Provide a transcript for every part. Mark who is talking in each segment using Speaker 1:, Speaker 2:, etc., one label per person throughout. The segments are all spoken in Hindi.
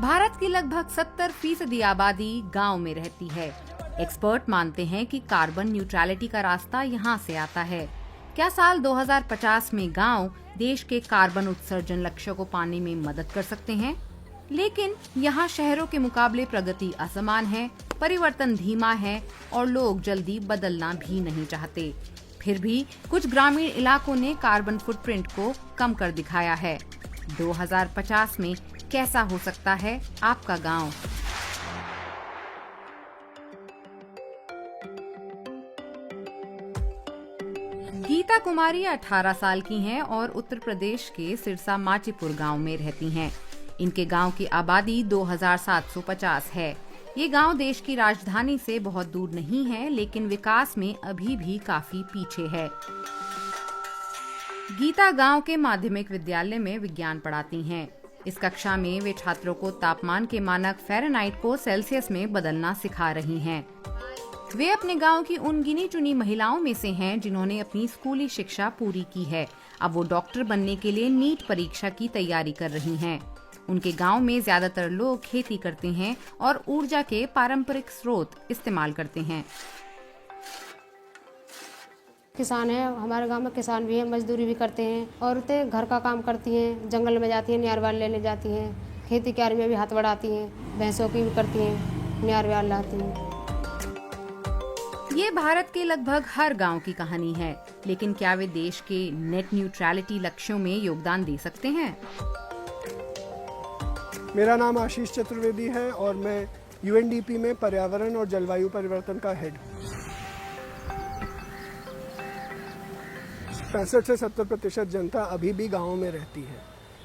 Speaker 1: भारत की लगभग 70% आबादी गांव में रहती है। एक्सपर्ट मानते हैं कि कार्बन न्यूट्रलिटी का रास्ता यहां से आता है। क्या साल 2050 में गांव देश के कार्बन उत्सर्जन लक्ष्यों को पाने में मदद कर सकते हैं? लेकिन यहाँ शहरों के मुकाबले प्रगति असमान है, परिवर्तन धीमा है और लोग जल्दी बदलना भी नहीं चाहते। फिर भी कुछ ग्रामीण इलाकों ने कार्बन फुटप्रिंट को कम कर दिखाया है। 2050 में कैसा हो सकता है आपका गांव? गीता कुमारी 18 साल की हैं और उत्तर प्रदेश के सिरसा माचीपुर गांव में रहती हैं। इनके गांव की आबादी 2750 है। ये गांव देश की राजधानी से बहुत दूर नहीं है, लेकिन विकास में अभी भी काफी पीछे है। गीता गांव के माध्यमिक विद्यालय में विज्ञान पढ़ाती हैं। इस कक्षा में वे छात्रों को तापमान के मानक फ़ारेनहाइट को सेल्सियस में बदलना सिखा रही हैं। वे अपने गांव की उन गिनी चुनी महिलाओं में से हैं जिन्होंने अपनी स्कूली शिक्षा पूरी की है। अब वो डॉक्टर बनने के लिए नीट परीक्षा की तैयारी कर रही हैं। उनके गांव में ज्यादातर लोग खेती करते हैं और ऊर्जा के पारंपरिक स्रोत इस्तेमाल करते हैं।
Speaker 2: किसान है, हमारे गांव में किसान भी है, मजदूरी भी करते हैं। औरतें घर का काम करती हैं, जंगल में जाती हैं, नियार लेने जाती हैं, खेती क्यारी में भी हाथ बढ़ाती हैं, भैंसों की भी करती हैं, नियार लाती हैं।
Speaker 1: ये भारत के लगभग हर गांव की कहानी है, लेकिन क्या वे देश के नेट न्यूट्रलिटी लक्ष्यों में योगदान दे सकते हैं?
Speaker 3: मेरा नाम आशीष चतुर्वेदी है और मैं यूएनडीपी में पर्यावरण और जलवायु परिवर्तन का हेड। 65 से 70% जनता अभी भी गाँव में रहती है,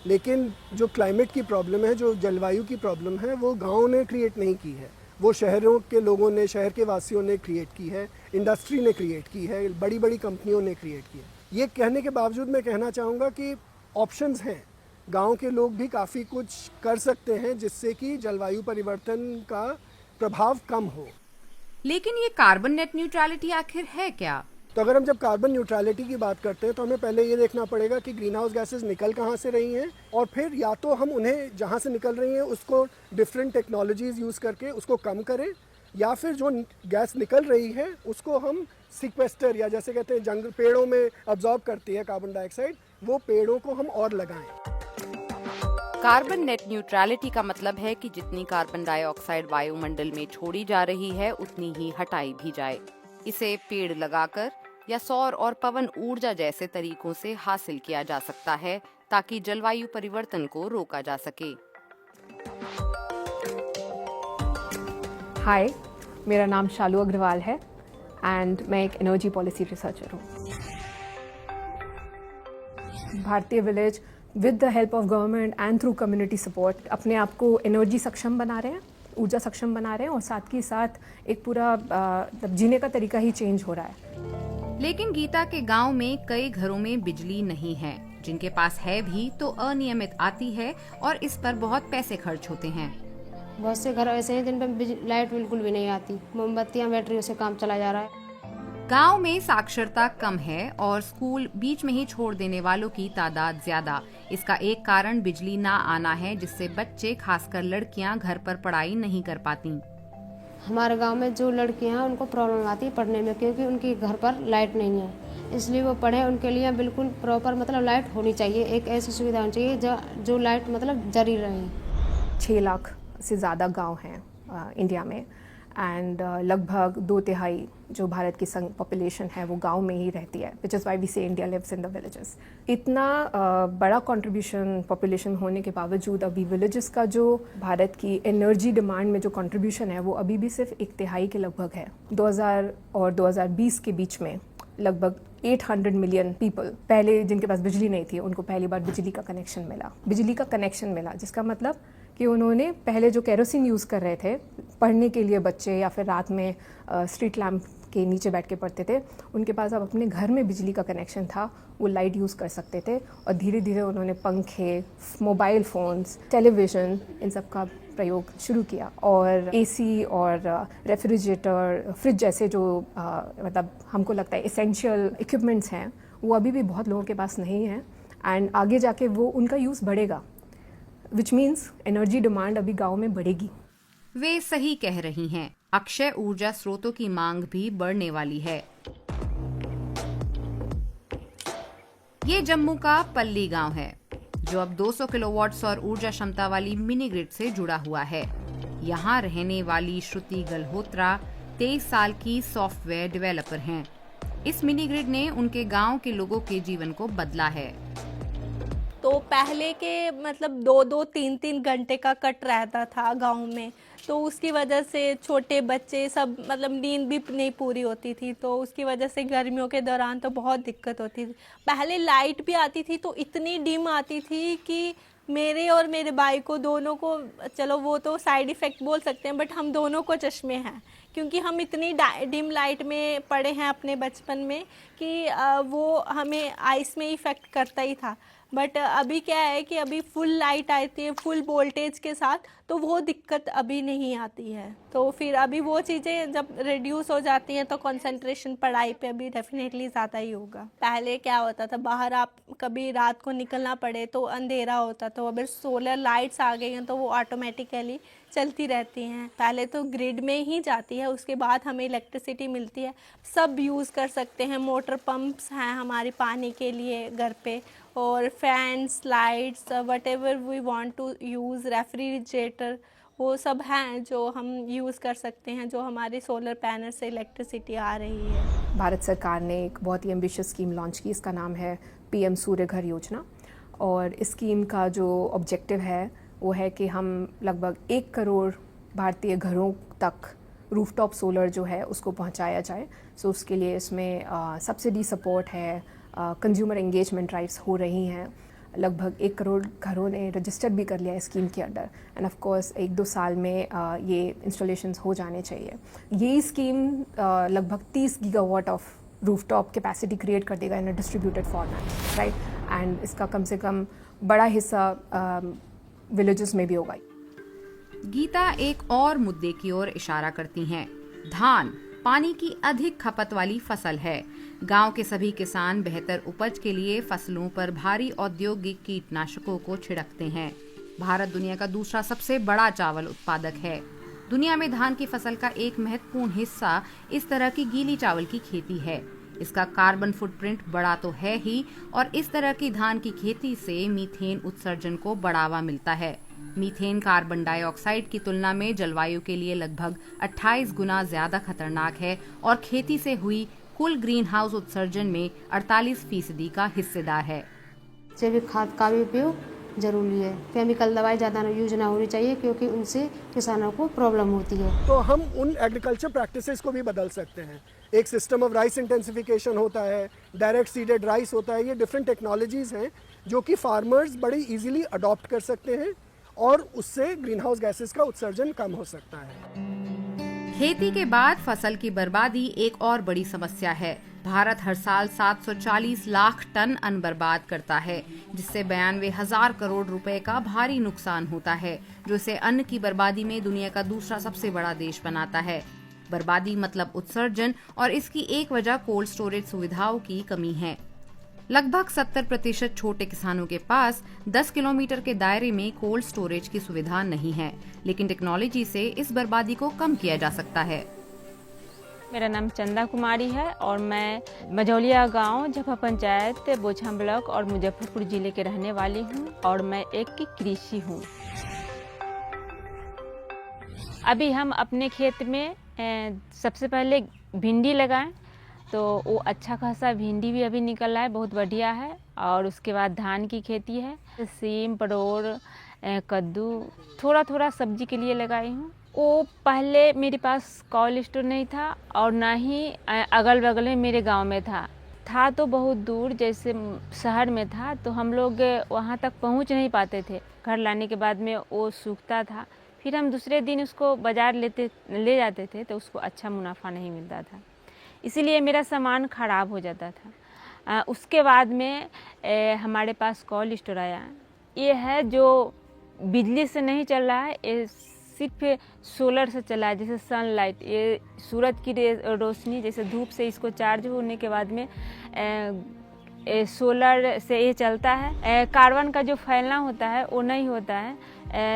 Speaker 3: लेकिन जो क्लाइमेट की प्रॉब्लम है, जो जलवायु की प्रॉब्लम है, वो गाँव ने क्रिएट नहीं की है, वो शहरों के लोगों ने, शहर के वासियों ने क्रिएट की है, इंडस्ट्री ने क्रिएट की है, बड़ी बड़ी कंपनियों ने क्रिएट की है। ये कहने के बावजूद मैं कहना चाहूँगा कि ऑप्शंस हैं। गांव के लोग भी काफ़ी कुछ कर सकते हैं जिससे कि जलवायु परिवर्तन का प्रभाव कम हो।
Speaker 1: लेकिन ये कार्बन नेट न्यूट्रलिटी आखिर है क्या?
Speaker 3: तो अगर हम जब कार्बन न्यूट्रलिटी की बात करते हैं तो हमें पहले ये देखना पड़ेगा कि ग्रीन हाउस गैसेज निकल कहाँ से रही हैं, और फिर या तो हम उन्हें जहाँ से निकल रही हैं उसको डिफरेंट टेक्नोलॉजीज़ यूज़ करके उसको कम करें, या फिर जो गैस निकल रही है उसको हम सिक्वेस्टर, या जैसे कहते हैं जंगल, पेड़ों में अब्जॉर्ब करती है कार्बन डाइऑक्साइड, वो पेड़ों को हम और लगाएं।
Speaker 1: कार्बन नेट न्यूट्रलिटी का मतलब है कि जितनी कार्बन डाइऑक्साइड वायुमंडल में छोड़ी जा रही है उतनी ही हटाई भी जाए। इसे पेड़ लगाकर या सौर और पवन ऊर्जा जैसे तरीकों से हासिल किया जा सकता है ताकि जलवायु परिवर्तन को रोका जा सके।
Speaker 4: हाय, मेरा नाम शालू अग्रवाल है एंड मैं एक एनर्जी पॉलिसी रिसर्चर हूँ। भारतीय village with the help of government and through community support अपने आप को एनर्जी सक्षम बना रहे हैं, ऊर्जा सक्षम बना रहे हैं, और साथ ही साथ एक पूरा जीने का तरीका ही चेंज हो रहा है।
Speaker 1: लेकिन गीता के गांव में कई घरों में बिजली नहीं है, जिनके पास है भी तो अनियमित आती है और इस पर बहुत पैसे खर्च होते हैं।
Speaker 2: बहुत से घर ऐसे हैं जिन पर लाइट बिल्कुल भी नहीं आती, मोमबत्तियाँ, बैटरियों से काम चला जा रहा है।
Speaker 1: गांव में साक्षरता कम है और स्कूल बीच में ही छोड़ देने वालों की तादाद ज्यादा। इसका एक कारण बिजली ना आना है, जिससे बच्चे, खासकर लड़कियां, घर पर पढ़ाई नहीं कर पाती।
Speaker 2: हमारे गांव में जो लड़कियां हैं उनको प्रॉब्लम आती है पढ़ने में, क्योंकि उनके घर पर लाइट नहीं है, इसलिए वो पढ़े। उनके लिए बिल्कुल प्रॉपर मतलब लाइट होनी चाहिए, एक ऐसी सुविधा होनी चाहिए जो लाइट मतलब जारी रहे।
Speaker 4: 6 लाख से ज़्यादा गांव हैं इंडिया में, एंड लगभग 2/3 जो भारत की पॉपुलेशन है वो गांव में ही रहती है, which is why we say India lives in the villages. इतना बड़ा कंट्रीब्यूशन पॉपुलेशन होने के बावजूद अभी विलेजेस का जो भारत की एनर्जी डिमांड में जो कंट्रीब्यूशन है वो अभी भी सिर्फ 1/3 के लगभग है। 2000 और 2020 के बीच में लगभग 800 मिलियन पीपल, पहले जिनके पास बिजली नहीं थी, उनको पहली बार बिजली का कनेक्शन मिला, जिसका मतलब कि उन्होंने पहले जो केरोसिन यूज़ कर रहे थे पढ़ने के लिए बच्चे, या फिर रात में स्ट्रीट लैम्प के नीचे बैठ के पढ़ते थे, उनके पास अब अपने घर में बिजली का कनेक्शन था, वो लाइट यूज़ कर सकते थे। और धीरे धीरे उन्होंने पंखे, मोबाइल फ़ोन्स, टेलीविज़न, इन सब का प्रयोग शुरू किया, और एसी और रेफ्रिजरेटर, फ्रिज जैसे जो मतलब हमको लगता है एसेंशियल इक्विपमेंट्स हैं, वो अभी भी बहुत लोगों के पास नहीं है, एंड आगे जाके वो उनका यूज़ बढ़ेगा। विच मीन्स एनर्जी डिमांड अभी गाँव में बढ़ेगी।
Speaker 1: वे सही कह रही हैं। अक्षय ऊर्जा स्रोतों की मांग भी बढ़ने वाली है। ये जम्मू का पल्ली गांव है, जो अब 200 किलोवाट सौर ऊर्जा क्षमता वाली मिनी ग्रिड से जुड़ा हुआ है। यहाँ रहने वाली श्रुति गल्होत्रा 23 साल की सॉफ्टवेयर डेवलपर हैं। इस मिनी ग्रिड ने उनके गांव के लोगों के जीवन को बदला है।
Speaker 5: तो पहले के मतलब 2-2, 3-3 घंटे का कट रहता था गांव में, तो उसकी वजह से छोटे बच्चे सब मतलब नींद भी नहीं पूरी होती थी, तो उसकी वजह से गर्मियों के दौरान तो बहुत दिक्कत होती थी। पहले लाइट भी आती थी तो इतनी डिम आती थी कि मेरे और मेरे भाई को दोनों को, चलो वो तो साइड इफ़ेक्ट बोल सकते हैं, बट हम दोनों को चश्मे हैं, क्योंकि हम इतनी डिम लाइट में पड़े हैं अपने बचपन में कि वो हमें आइस में इफ़ेक्ट करता ही था। बट अभी क्या है कि अभी फुल लाइट आती है फुल वोल्टेज के साथ, तो वो दिक्कत अभी नहीं आती है। तो फिर अभी वो चीज़ें जब रिड्यूस हो जाती हैं तो कंसंट्रेशन पढ़ाई पे अभी डेफिनेटली ज़्यादा ही होगा। पहले क्या होता था, बाहर आप कभी रात को निकलना पड़े तो अंधेरा होता, तो अगर सोलर लाइट्स आ गई हैं तो वो ऑटोमेटिकली चलती रहती हैं। पहले तो ग्रिड में ही जाती है, उसके बाद हमें इलेक्ट्रिसिटी मिलती है। सब यूज़ कर सकते हैं, मोटर पंप्स हैं हमारे पानी के लिए घर पे, और fans, lights, whatever we want to use, refrigerator, वो सब हैं जो हम यूज़ कर सकते हैं, जो हमारे सोलर पैनल से इलेक्ट्रिसिटी आ रही है।
Speaker 4: भारत सरकार ने एक बहुत ही एम्बिशियस स्कीम लॉन्च की, इसका नाम है PM सूर्य घर योजना। और इस स्कीम का जो ऑब्जेक्टिव है वो है कि हम लगभग 1 करोड़ भारतीय घरों तक रूफटॉप सोलर जो है उसको पहुंचाया जाए। सो उसके लिए इसमें सब्सिडी सपोर्ट है, कंज्यूमर एंगेजमेंट ड्राइव्स हो रही हैं। लगभग 1 करोड़ घरों ने रजिस्टर भी कर लिया है स्कीम के अंडर, एंड ऑफ कोर्स 1-2 साल में ये इंस्टॉलेशंस हो जाने चाहिए। ये स्कीम लगभग 30 gigawatt of rooftop capacity create कर देगा इन अ डिस्ट्रीब्यूटेड फॉर्मेट, राइट। एंड इसका कम से कम बड़ा हिस्सा विलेजेस में भी होगा।
Speaker 1: गीता एक और मुद्दे की ओर इशारा करती हैं। धान पानी की अधिक खपत वाली फसल है। गांव के सभी किसान बेहतर उपज के लिए फसलों पर भारी औद्योगिक कीटनाशकों को छिड़कते हैं। भारत दुनिया का दूसरा सबसे बड़ा चावल उत्पादक है। दुनिया में धान की फसल का एक महत्वपूर्ण हिस्सा इस तरह की गीली चावल की खेती है। इसका कार्बन फुटप्रिंट बड़ा तो है ही, और इस तरह की धान की खेती से मीथेन उत्सर्जन को बढ़ावा मिलता है। मीथेन कार्बन डाइऑक्साइड की तुलना में जलवायु के लिए लगभग 28 गुना ज्यादा खतरनाक है और खेती से हुई कुल ग्रीन हाउस उत्सर्जन में 48% का हिस्सेदार है।
Speaker 2: जैविक खाद का भी उपयोग जरूरी है। केमिकल दवाई ज़्यादा यूज ना होनी चाहिए, क्योंकि उनसे किसानों को प्रॉब्लम होती है।
Speaker 3: तो हम उन एग्रीकल्चर प्रैक्टिसेस को भी बदल सकते हैं। एक सिस्टम ऑफ राइस इंटेंसिफिकेशन होता है, डायरेक्ट सीडेड राइस होता है। ये डिफरेंट टेक्नोलॉजीज़ हैं जो कि फार्मर्स बड़ी इजीली अडॉप्ट कर सकते हैं, और उससे ग्रीन हाउस गैसेस का उत्सर्जन कम हो सकता है।
Speaker 1: खेती के बाद फसल की बर्बादी एक और बड़ी समस्या है। भारत हर साल 740 लाख टन अन्न बर्बाद करता है, जिससे 92,000 करोड़ रुपए का भारी नुकसान होता है, जो इसे अन्न की बर्बादी में दुनिया का दूसरा सबसे बड़ा देश बनाता है। बर्बादी मतलब उत्सर्जन, और इसकी एक वजह कोल्ड स्टोरेज सुविधाओं की कमी है। लगभग 70% छोटे किसानों के पास 10 किलोमीटर के दायरे में कोल्ड स्टोरेज की सुविधा नहीं है, लेकिन टेक्नोलॉजी से इस बर्बादी को कम किया जा सकता है।
Speaker 6: मेरा नाम चंदा कुमारी है और मैं मझौलिया गांव, झपा पंचायत, बोछा ब्लॉक और मुजफ्फरपुर जिले के रहने वाली हूं, और मैं एक कृषि हूं। अभी हम अपने खेत में सबसे पहले भिंडी लगाएं, तो वो अच्छा खासा भिंडी भी अभी निकल रहा है, बहुत बढ़िया है। और उसके बाद धान की खेती है, सीम, परोर, कद्दू, थोड़ा थोड़ा सब्जी के लिए लगाई हूँ। वो पहले मेरे पास कोल्ड स्टोर नहीं था, और ना ही अगल बगल में मेरे गांव में था तो बहुत दूर, जैसे शहर में था, तो हम लोग वहाँ तक पहुँच नहीं पाते थे। घर लाने के बाद में वो सूखता था, फिर हम दूसरे दिन उसको बाज़ार ले जाते थे, तो उसको अच्छा मुनाफा नहीं मिलता था, इसीलिए मेरा सामान ख़राब हो जाता था। उसके बाद में हमारे पास कोल्ड स्टोर आया। ये है जो बिजली से नहीं चल रहा है, ये सिर्फ सोलर से चला है, जैसे सनलाइट, ये सूरज की रोशनी, जैसे धूप से इसको चार्ज होने के बाद में सोलर से ये चलता है। कार्बन का जो फैलना होता है वो नहीं होता है,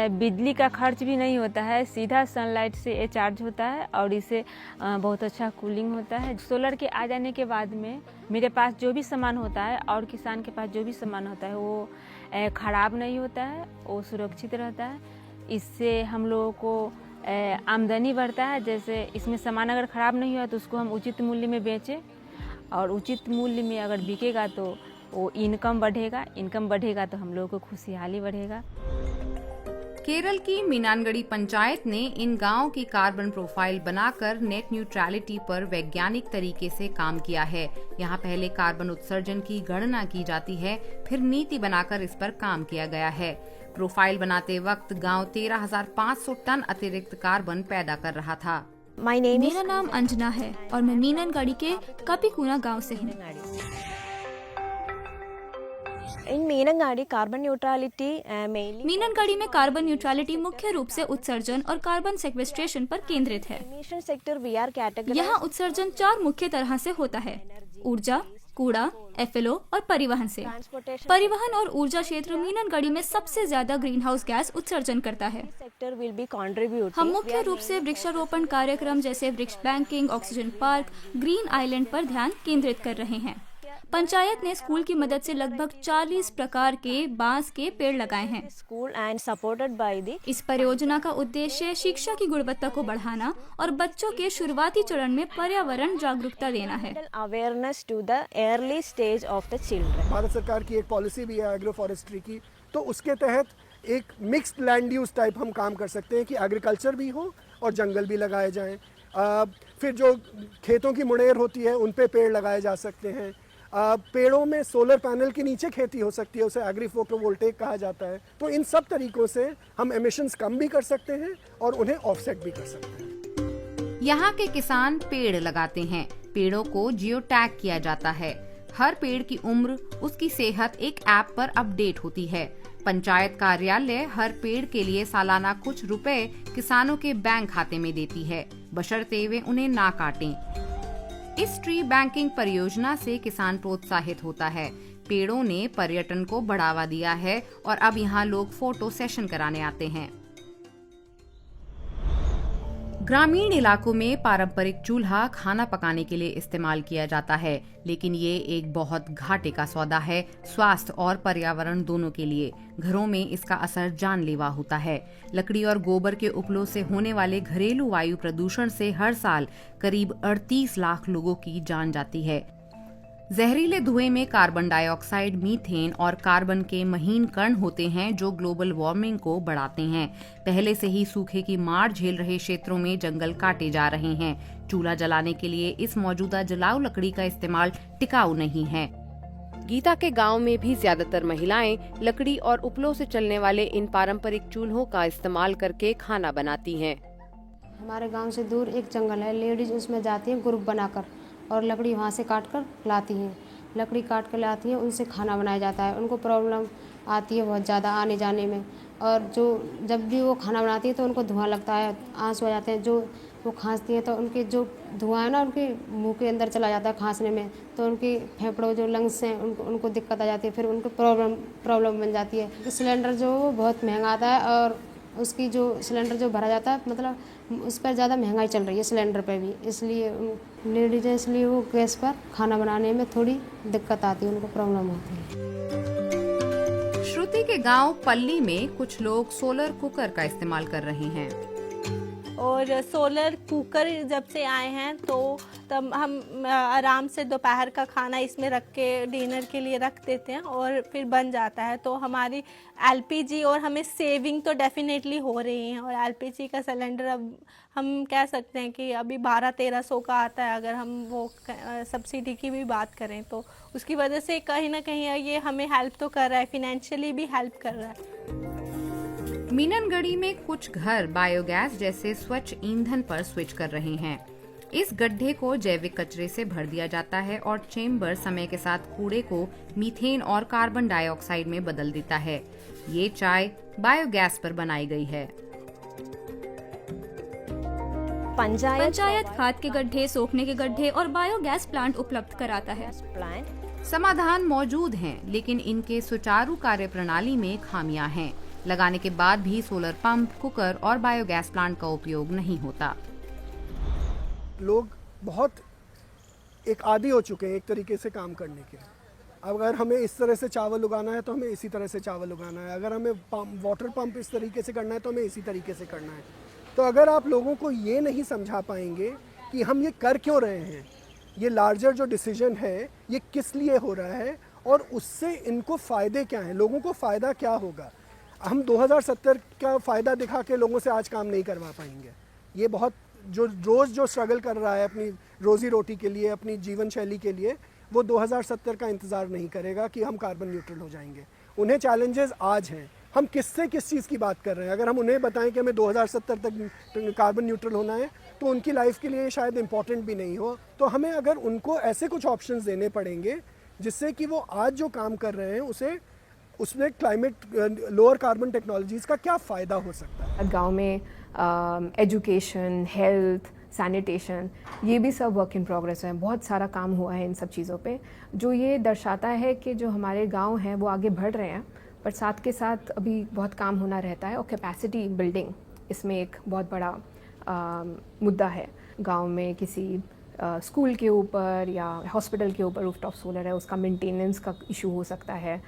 Speaker 6: बिजली का खर्च भी नहीं होता है, सीधा सनलाइट से ये चार्ज होता है और इससे बहुत अच्छा कूलिंग होता है। सोलर के आ जाने के बाद में मेरे पास जो भी सामान होता है और किसान के पास जो भी सामान होता है वो ख़राब नहीं होता है, वो सुरक्षित रहता है। इससे हम लोगों को आमदनी बढ़ता है। जैसे इसमें सामान अगर ख़राब नहीं हुआ तो उसको हम उचित मूल्य में बेचें और उचित मूल्य में अगर बिकेगा तो वो इनकम बढ़ेगा तो हम लोगों को खुशहाली बढ़ेगा।
Speaker 1: केरल की मीनानगढ़ी पंचायत ने इन गांवों की कार्बन प्रोफाइल बनाकर नेट न्यूट्रलिटी पर वैज्ञानिक तरीके से काम किया है। यहां पहले कार्बन उत्सर्जन की गणना की जाती है, फिर नीति बनाकर इस पर काम किया गया है। प्रोफाइल बनाते वक्त गांव 13,500 टन अतिरिक्त कार्बन पैदा कर रहा था।
Speaker 7: मेरा नाम अंजना है और मैं मीननगढ़ी के कपिकुना गांव से हूँ।
Speaker 8: मीननगढ़ी कार्बन न्यूट्रलिटी मेनली
Speaker 7: मीननगढ़ी में कार्बन न्यूट्रलिटी मुख्य रूप से उत्सर्जन और कार्बन सेक्वेस्ट्रेशन पर केंद्रित है।
Speaker 8: Emission sector we are category.
Speaker 7: यहाँ उत्सर्जन 4 मुख्य तरह से होता है: ऊर्जा, कूड़ा, एफएलओ और परिवहन से। परिवहन और ऊर्जा क्षेत्र मीननगढ़ी में सबसे ज्यादा ग्रीन हाउस गैस उत्सर्जन करता है।
Speaker 8: Sector will be contribute.
Speaker 7: हम मुख्य रूप से वृक्षारोपण कार्यक्रम जैसे वृक्ष banking, oxygen park, green island पर ध्यान केंद्रित कर रहे हैं। पंचायत ने स्कूल की मदद से लगभग 40 प्रकार के बांस के पेड़ लगाए हैं।
Speaker 8: School and supported by the.
Speaker 7: इस परियोजना का उद्देश्य शिक्षा की गुणवत्ता को बढ़ाना और बच्चों के शुरुआती चरण में पर्यावरण जागरूकता देना है।
Speaker 8: Awareness to the early stage of the children.
Speaker 3: Bharat सरकार की एक पॉलिसी भी है एग्रो फॉरेस्ट्री की, तो उसके तहत एक मिक्स्ड लैंड यूज टाइप हम काम कर सकते हैं कि एग्रीकल्चर भी हो और जंगल भी लगाए जाएं। फिर जो खेतों की मुड़ेर होती है उन पे पेड़ लगाए जा सकते हैं। पेड़ों में सोलर पैनल के नीचे खेती हो सकती है, उसे एग्री फोटोवोल्टेइक कहा जाता है। तो इन सब तरीकों से हम एमिशंस कम भी कर सकते हैं और उन्हें ऑफसेट भी कर सकते हैं।
Speaker 1: यहाँ के किसान पेड़ लगाते हैं, पेड़ों को जियो टैग किया जाता है। हर पेड़ की उम्र, उसकी सेहत एक ऐप पर अपडेट होती है। पंचायत कार्यालय हर पेड़ के लिए सालाना कुछ रुपए किसानों के बैंक खाते में देती है, बशर्ते वे उन्हें ना काटें। इस ट्री बैंकिंग परियोजना से किसान प्रोत्साहित होता है। पेड़ों ने पर्यटन को बढ़ावा दिया है और अब यहाँ लोग फोटो सेशन कराने आते हैं। ग्रामीण इलाकों में पारंपरिक चूल्हा खाना पकाने के लिए इस्तेमाल किया जाता है, लेकिन ये एक बहुत घाटे का सौदा है, स्वास्थ्य और पर्यावरण दोनों के लिए। घरों में इसका असर जानलेवा होता है। लकड़ी और गोबर के उपलों से होने वाले घरेलू वायु प्रदूषण से हर साल करीब 38 लाख लोगों की जान जाती है। जहरीले धुएं में कार्बन डाइऑक्साइड, मीथेन और कार्बन के महीन कण होते हैं जो ग्लोबल वार्मिंग को बढ़ाते हैं। पहले से ही सूखे की मार झेल रहे क्षेत्रों में जंगल काटे जा रहे हैं। चूल्हा जलाने के लिए इस मौजूदा जलाऊ लकड़ी का इस्तेमाल टिकाऊ नहीं है। गीता के गांव में भी ज्यादातर महिलाएं लकड़ी और उपलों से चलने वाले इन पारंपरिक चूल्हों का इस्तेमाल करके खाना बनाती हैं।
Speaker 2: हमारे गांव से दूर एक जंगल है, लेडीज उसमें जाती हैं ग्रुप बनाकर और लकड़ी वहाँ से काट कर लाती हैं। लकड़ी काट कर लाती हैं, उनसे खाना बनाया जाता है। उनको प्रॉब्लम आती है बहुत ज़्यादा आने जाने में, और जो जब भी वो खाना बनाती है तो उनको धुआं लगता है, आंसू आ जाते हैं। जो वो खांसती है तो उनके जो धुआं है ना उनके मुंह के अंदर चला जाता है खांसने में, तो उनकी फेफड़ों जो लंग्स हैं उनको दिक्कत आ जाती है, फिर उनको प्रॉब्लम बन जाती है। सिलेंडर जो बहुत महंगा आता है और उसकी जो सिलेंडर जो भरा जाता है, मतलब उस पर ज़्यादा महंगाई चल रही है सिलेंडर पे भी, इसलिए लेडीज इसलिए वो गैस पर खाना बनाने में थोड़ी दिक्कत आती है, उनको प्रॉब्लम होती है।
Speaker 1: श्रुति के गांव पल्ली में कुछ लोग सोलर कुकर का इस्तेमाल कर रहे हैं।
Speaker 5: और सोलर कुकर जब से आए हैं तो तब हम आराम से दोपहर का खाना इसमें रख के डिनर के लिए रख देते हैं और फिर बन जाता है। तो हमारी एलपीजी और हमें सेविंग तो डेफिनेटली हो रही है। और एलपीजी का सिलेंडर अब हम कह सकते हैं कि अभी 1200-1300 का आता है, अगर हम वो सब्सिडी की भी बात करें तो उसकी वजह से कहीं ना कहीं ये हमें हेल्प तो कर रहा है, फिनेंशियली भी हेल्प कर रहा है।
Speaker 1: मीननगढ़ी में कुछ घर बायोगैस जैसे स्वच्छ ईंधन पर स्विच कर रहे हैं। इस गड्ढे को जैविक कचरे से भर दिया जाता है और चेम्बर समय के साथ कूड़े को मीथेन और कार्बन डाइऑक्साइड में बदल देता है। ये चाय बायोगैस पर बनाई गई है।
Speaker 7: पंचायत खाद के गड्ढे, सोखने के गड्ढे और बायोगैस प्लांट उपलब्ध कराता है।
Speaker 1: समाधान मौजूद हैं, लेकिन इनके सुचारू कार्यप्रणाली में खामियां हैं। लगाने के बाद भी सोलर पंप, कुकर और बायोगैस प्लांट का उपयोग नहीं होता।
Speaker 3: लोग बहुत एक आदी हो चुके हैं एक तरीके से काम करने के। अगर हमें इस तरह से चावल उगाना है तो हमें इसी तरह से चावल उगाना है, अगर हमें वाटर पंप इस तरीके से करना है तो हमें इसी तरीके से करना है। तो अगर आप लोगों को ये नहीं समझा पाएंगे कि हम ये कर क्यों रहे हैं, ये लार्जर जो डिसीजन है ये किस लिए हो रहा है और उससे इनको फ़ायदे क्या हैं, लोगों को फ़ायदा क्या होगा। हम 2070 का फ़ायदा दिखा के लोगों से आज काम नहीं करवा पाएंगे। ये बहुत जो रोज़ जो स्ट्रगल कर रहा है अपनी रोज़ी रोटी के लिए, अपनी जीवन शैली के लिए, वो 2070 का इंतज़ार नहीं करेगा कि हम कार्बन न्यूट्रल हो जाएंगे। उन्हें चैलेंजेस आज हैं। हम किस चीज़ की बात कर रहे हैं। अगर हम उन्हें बताएं कि हमें 2070 तक कार्बन न्यूट्रल होना है तो उनकी लाइफ के लिए शायद इम्पॉर्टेंट भी नहीं हो। तो हमें अगर उनको ऐसे कुछ ऑप्शंस देने पड़ेंगे जिससे कि वो आज जो काम कर रहे हैं उसमें क्लाइमेट लोअर कार्बन टेक्नोलॉजीज़ का क्या फ़ायदा हो सकता है।
Speaker 4: गांव में एजुकेशन, हेल्थ, सैनिटेशन, ये भी सब वर्क इन प्रोग्रेस है। बहुत सारा काम हुआ है इन सब चीज़ों पे, जो ये दर्शाता है कि जो हमारे गांव हैं वो आगे बढ़ रहे हैं, पर साथ के साथ अभी बहुत काम होना रहता है। और कैपेसिटी बिल्डिंग इसमें एक बहुत बड़ा मुद्दा है। गांव में किसी स्कूल के ऊपर या हॉस्पिटल के ऊपर रूफटॉप सोलर है, उसका मेंटेनेंस का इशू हो सकता है।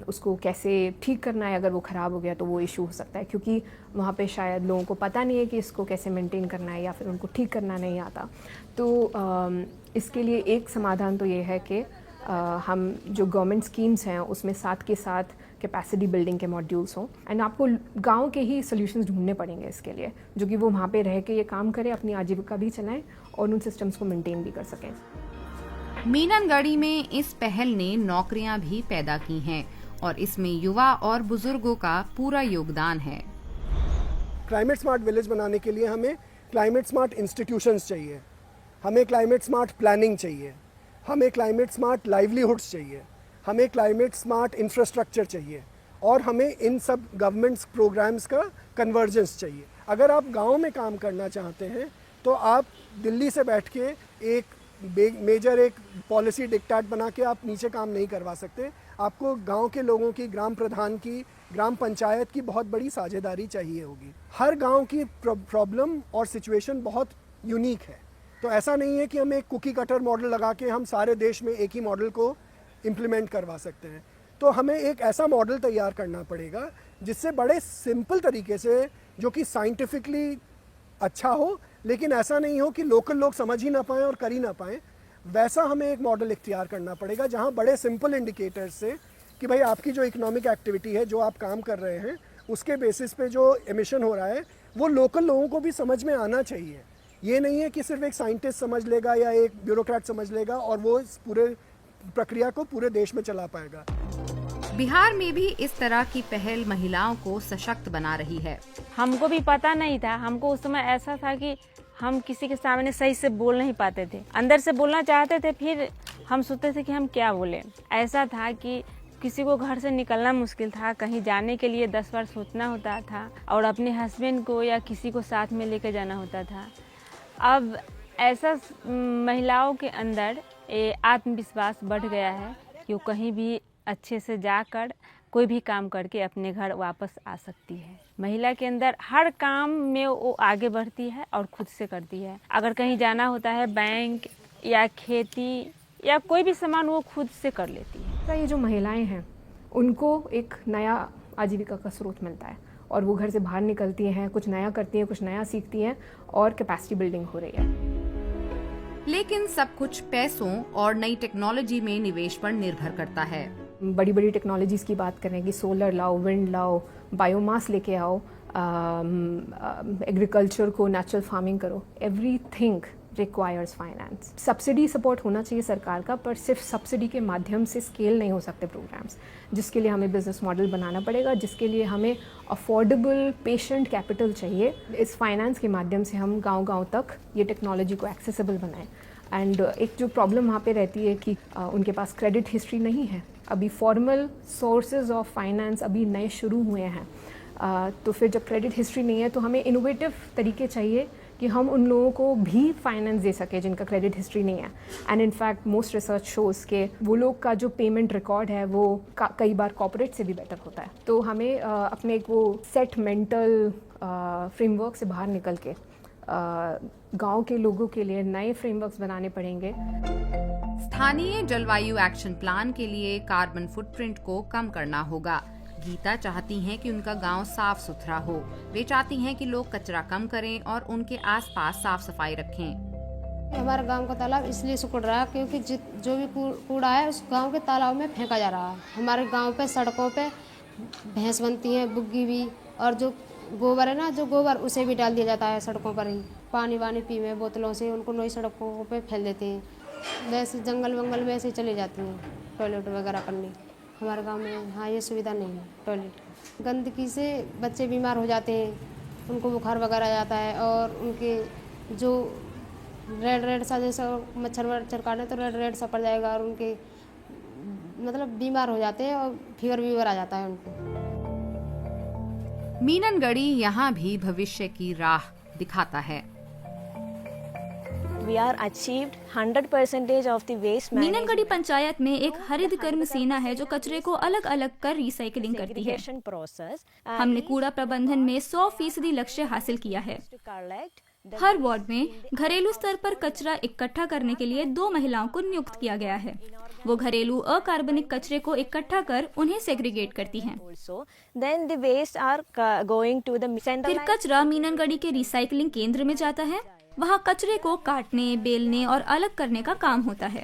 Speaker 4: उसको कैसे ठीक करना है, अगर वो ख़राब हो गया तो वो इशू हो सकता है, क्योंकि वहाँ पे शायद लोगों को पता नहीं है कि इसको कैसे मेंटेन करना है या फिर उनको ठीक करना नहीं आता। तो इसके लिए एक समाधान तो ये है कि हम जो गवर्नमेंट स्कीम्स हैं उसमें साथ के साथ कैपेसिटी बिल्डिंग के मॉड्यूल्स हों, एंड आपको गांव के ही सॉल्यूशंस ढूंढने पड़ेंगे इसके लिए, जो कि वो वहाँ पे रह के ये काम करें, अपनी आजीविका भी चलाएं और उन सिस्टम्स को मेंटेन भी कर सकें।
Speaker 1: मीननगढ़ी में इस पहल ने नौकरियां भी पैदा की हैं और इसमें युवा और बुजुर्गों का पूरा योगदान है।
Speaker 3: क्लाइमेट स्मार्ट विलेज बनाने के लिए हमें क्लाइमेट स्मार्ट इंस्टीट्यूशंस चाहिए, हमें क्लाइमेट स्मार्ट प्लानिंग चाहिए, हमें क्लाइमेट स्मार्ट लाइवलीहुड्स चाहिए, हमें क्लाइमेट स्मार्ट इंफ्रास्ट्रक्चर चाहिए और हमें इन सब गवर्नमेंट्स प्रोग्राम्स का कन्वर्जेंस चाहिए। अगर आप गांव में काम करना चाहते हैं तो आप दिल्ली से बैठ के एक मेजर एक पॉलिसी डिक्टेट बना के आप नीचे काम नहीं करवा सकते। आपको गांव के लोगों की, ग्राम प्रधान की, ग्राम पंचायत की बहुत बड़ी साझेदारी चाहिए होगी। हर गांव की प्रॉब्लम और सिचुएशन बहुत यूनिक है, तो ऐसा नहीं है कि हम एक कुकी कटर मॉडल लगा के हम सारे देश में एक ही मॉडल को इम्प्लीमेंट करवा सकते हैं। तो हमें एक ऐसा मॉडल तैयार करना पड़ेगा जिससे बड़े सिंपल तरीके से, जो कि साइंटिफिकली अच्छा हो, लेकिन ऐसा नहीं हो कि लोकल लोग समझ ही ना पाएँ और कर ही ना पाएँ, वैसा हमें एक मॉडल इख्तियार करना पड़ेगा जहाँ बड़े सिंपल इंडिकेटर्स से कि भाई आपकी जो इकोनॉमिक एक्टिविटी है, जो आप काम कर रहे हैं, उसके बेसिस पे जो एमिशन हो रहा है वो लोकल लोगों को भी समझ में आना चाहिए। ये नहीं है कि सिर्फ एक साइंटिस्ट समझ लेगा या एक ब्यूरोक्रेट समझ लेगा और वो इस पूरे प्रक्रिया को पूरे देश में चला पाएगा।
Speaker 1: बिहार में भी इस तरह की पहल महिलाओं को सशक्त बना रही है।
Speaker 6: हमको भी पता नहीं था। हमको उस समय ऐसा था कि हम किसी के सामने सही से बोल नहीं पाते थे, अंदर से बोलना चाहते थे, फिर हम सोचते थे कि हम क्या बोलें। ऐसा था कि किसी को घर से निकलना मुश्किल था, कहीं जाने के लिए 10 बार सोचना होता था और अपने हस्बैंड को या किसी को साथ में लेकर जाना होता था। अब ऐसा महिलाओं के अंदर आत्मविश्वास बढ़ गया है कि वो कहीं भी अच्छे से जाकर कोई भी काम करके अपने घर वापस आ सकती है। महिला के अंदर हर काम में वो आगे बढ़ती है और खुद से करती है। अगर कहीं जाना होता है, बैंक या खेती या कोई भी सामान, वो खुद से कर लेती है।
Speaker 4: तो ये जो महिलाएं हैं उनको एक नया आजीविका का स्रोत मिलता है और वो घर से बाहर निकलती हैं, कुछ नया करती हैं, कुछ नया सीखती हैं और कैपेसिटी बिल्डिंग हो रही है।
Speaker 1: लेकिन सब कुछ पैसों और नई टेक्नोलॉजी में निवेश पर निर्भर करता है।
Speaker 4: बड़ी बड़ी टेक्नोलॉजीज़ की बात करें कि सोलर लाओ, विंड लाओ, बायोमास लेके आओ, एग्रीकल्चर को नेचुरल फार्मिंग करो, everything requires finance. Subsidy support होना चाहिए सरकार का, पर सिर्फ सब्सिडी के माध्यम से स्केल नहीं हो सकते प्रोग्राम्स, जिसके लिए हमें बिजनेस मॉडल बनाना पड़ेगा, जिसके लिए हमें अफोर्डेबल पेशेंट कैपिटल चाहिए। इस फाइनेंस के माध्यम से हम गांव-गांव तक ये टेक्नोलॉजी को एक्सेसिबल बनाएं। एंड एक जो प्रॉब्लम वहाँ पे रहती है कि उनके पास क्रेडिट हिस्ट्री नहीं है, अभी फॉर्मल सोर्सेज ऑफ फाइनेंस अभी नए शुरू हुए हैं। तो फिर जब क्रेडिट हिस्ट्री नहीं है तो हमें इनोवेटिव तरीके चाहिए कि हम उन लोगों को भी फाइनेंस दे सके जिनका क्रेडिट हिस्ट्री नहीं है। And in fact most research shows के वो लोग का जो पेमेंट रिकॉर्ड है वो कई बार कॉर्पोरेट से भी बेटर होता है। तो हमें अपने एक वो सेट मेंटल फ्रेमवर्क से बाहर निकल के गांव के लोगों के लिए नए फ्रेमवर्क्स बनाने पड़ेंगे।
Speaker 1: स्थानीय जलवायु एक्शन प्लान के लिए कार्बन फुटप्रिंट को कम करना होगा। गीता चाहती हैं कि उनका गांव साफ सुथरा हो। वे चाहती हैं कि लोग कचरा कम करें और उनके आसपास साफ सफाई रखें।
Speaker 2: हमारे गांव का तालाब इसलिए सिकुड़ रहा है क्योंकि जो भी कूड़ा है उस गांव के तालाब में फेंका जा रहा है। हमारे गांव पे सड़कों पे भैंस बनती हैं, बुग्गी भी, और जो गोबर है ना, जो गोबर उसे भी डाल दिया जाता है सड़कों पर ही। पानी वानी पी में बोतलों से उनको नई सड़कों पे फैल देते हैं। वैसे जंगल वंगल में ऐसे चली जाती हैं टॉयलेट वगैरह करने। हमारे गांव में हाँ ये सुविधा नहीं है टॉयलेट। गंदगी से बच्चे बीमार हो जाते हैं, उनको बुखार वगैरह आ जाता है, और उनके जो रेड सा जैसा मच्छर वच्छर काटने तो रेड सा पड़ जाएगा, और उनके मतलब बीमार हो जाते हैं और फीवर आ जाता है उनको।
Speaker 1: मीननगढ़ी यहाँ भी भविष्य की राह दिखाता है।
Speaker 8: We are achieved 100% of the waste
Speaker 7: मीननगढ़ी panchayat में एक हरित कर्म सेना है जो कचरे को अलग अलग कर रिसाइकलिंग करती है।
Speaker 8: process.
Speaker 7: हमने कूड़ा प्रबंधन में 100% लक्ष्य हासिल किया है।
Speaker 8: To collect
Speaker 7: हर वार्ड में घरेलू स्तर पर कचरा इकट्ठा करने के लिए 2 महिलाओं को नियुक्त किया गया है। वो घरेलू अकार्बनिक कचरे को इकट्ठा कर उन्हें सेग्रीगेट करती हैं।
Speaker 8: also, then the waste are going to the
Speaker 7: फिर
Speaker 8: centralized
Speaker 7: कचरा मीननगढ़ी के रिसाइकलिंग केंद्र में जाता है। वहाँ कचरे को काटने, बेलने और अलग करने का काम होता है।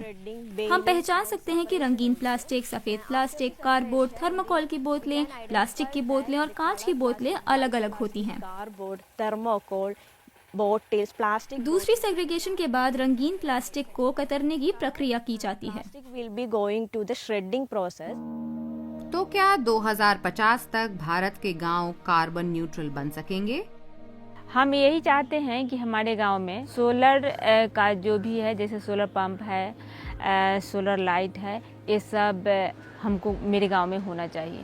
Speaker 7: हम पहचान सकते हैं कि रंगीन प्लास्टिक, सफेद प्लास्टिक, कार्डबोर्ड, थर्मोकोल की बोतलें, प्लास्टिक की बोतलें और कांच की बोतलें अलग अलग होती हैं।
Speaker 8: cardboard, thermocol, bottles, plastic.
Speaker 7: दूसरी सेग्रीगेशन के बाद रंगीन प्लास्टिक को कतरने की प्रक्रिया की जाती है।
Speaker 8: Plastic will be going to the shredding process.
Speaker 1: तो क्या 2050 तक भारत के गांव कार्बन न्यूट्रल बन सकेंगे?
Speaker 6: हम यही चाहते हैं कि हमारे गांव में सोलर का जो भी है, जैसे सोलर पंप है, सोलर लाइट है, ये सब हमको मेरे गांव में होना चाहिए।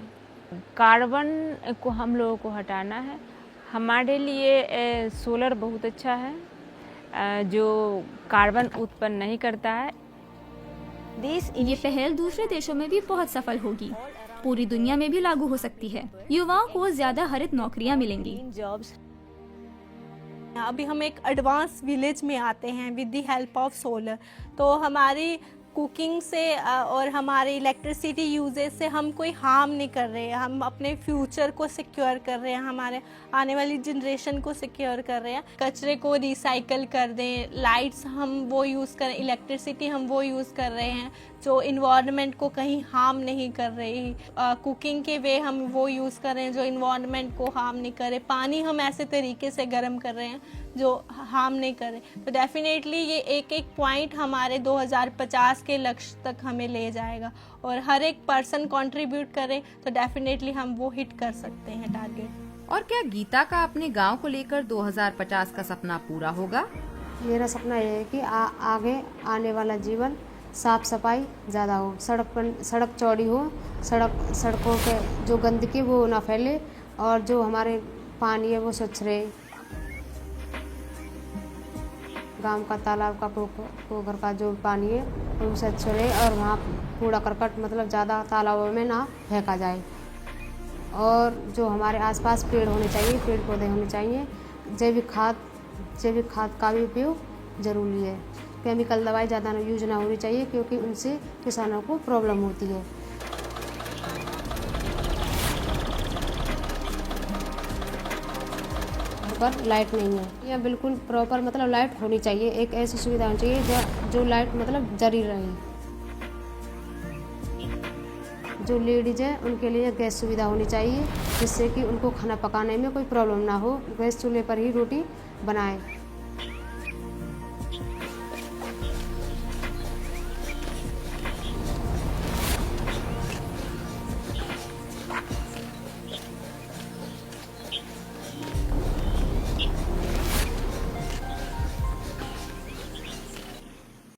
Speaker 6: कार्बन को हम लोगों को हटाना है। हमारे लिए सोलर बहुत अच्छा है, जो कार्बन उत्पन्न नहीं करता है।
Speaker 7: ये पहल दूसरे देशों में भी बहुत सफल होगी, पूरी दुनिया में भी लागू हो सकती है। युवाओं को ज्यादा हरित नौकरियां मिलेंगी।
Speaker 8: Jobs.
Speaker 5: अभी हम एक एडवांस विलेज में आते हैं with the help of solar. तो हमारी कुकिंग से और हमारे इलेक्ट्रिसिटी यूजेज से हम कोई हार्म नहीं कर रहे हैं। हम अपने फ्यूचर को सिक्योर कर रहे हैं, हमारे आने वाली जनरेशन को सिक्योर कर रहे हैं। कचरे को रिसाइकल कर दें, लाइट्स हम वो यूज़ करें, इलेक्ट्रिसिटी हम वो यूज़ कर रहे हैं जो इन्वायरमेंट को कहीं हार्म नहीं कर रही। कुकिंग के वे हम वो यूज़ कर रहे हैं जो इन्वायरमेंट को हार्म नहीं करे। पानी हम ऐसे तरीके से गर्म कर रहे हैं जो हार्म नहीं करे। तो डेफिनेटली ये एक एक पॉइंट हमारे 2050 के लक्ष्य तक हमें ले जाएगा, और हर एक पर्सन कंट्रीब्यूट करे तो डेफिनेटली हम वो हिट कर सकते हैं टारगेट।
Speaker 1: और क्या गीता का अपने गांव को लेकर 2050 का सपना पूरा होगा?
Speaker 2: मेरा सपना ये है कि आगे आने वाला जीवन साफ सफाई ज़्यादा हो, सड़क चौड़ी हो, सड़कों पे जो गंदगी वो ना फैले, और जो हमारे पानी है वो स्वच्छ रहे। गांव का तालाब का पोखर का जो पानी है वो स्वच्छ रहे, और वहाँ कूड़ा करकट मतलब ज़्यादा तालाबों में ना फेंका जाए। और जो हमारे आसपास पेड़ होने चाहिए, पेड़ पौधे होने चाहिए। जैविक खाद का भी उपयोग ज़रूरी है। केमिकल दवाई ज़्यादा यूज ना होनी चाहिए क्योंकि उनसे किसानों को प्रॉब्लम होती है। पर लाइट नहीं है, यह बिल्कुल प्रॉपर मतलब लाइट होनी चाहिए। एक ऐसी सुविधा होनी चाहिए जो लाइट मतलब जरी रहे। जो लेडीज है उनके लिए गैस सुविधा होनी चाहिए, जिससे कि उनको खाना पकाने में कोई प्रॉब्लम ना हो। गैस चूल्हे पर ही रोटी बनाए।